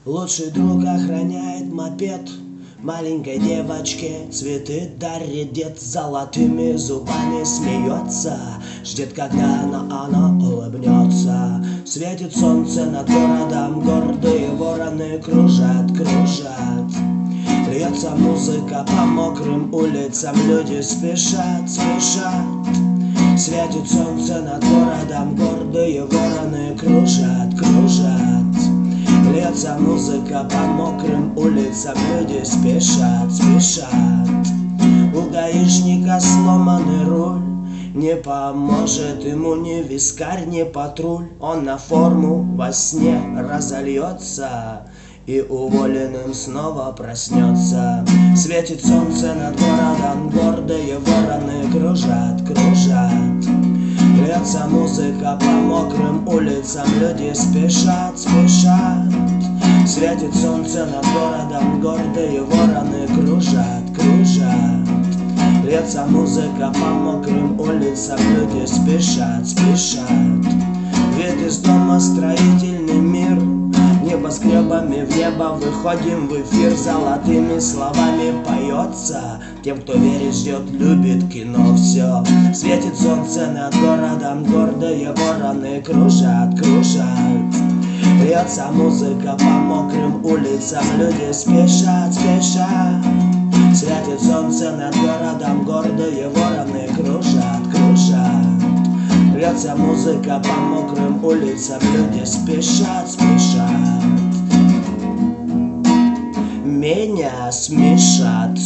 Лучший друг охраняет мопед, маленькой девочке цветы дарит дед, золотыми зубами смеется, ждет, когда она улыбнется. Светит солнце над городом, гордые вороны кружат. Льется музыка по мокрым улицам, люди спешат. Светит солнце над городом, гордые вороны кружат. Льется музыка по мокрым улицам, люди спешат. У гаишника сломанный руль, не поможет ему ни вискарь, ни патруль. Он на форму во сне разольется и уволенным снова проснется. Светит солнце над городом, гордые вороны кружат. Льется музыка по мокрым улицам, люди спешат. Светит солнце над городом, гордые вороны кружат. Льется музыка по мокрым улицам, люди спешат. Вид из дома строительный мир, небоскребами в небо выходим в эфир. Золотыми словами поется, тем, кто верит, ждет, любит кино. Все светит солнце над городом, гордые вороны кружат. Льется музыка по мокрым улицам, люди спешат. Светит солнце над городом, гордые вороны кружат. Льется музыка по мокрым улицам, люди спешат. Меня смешат.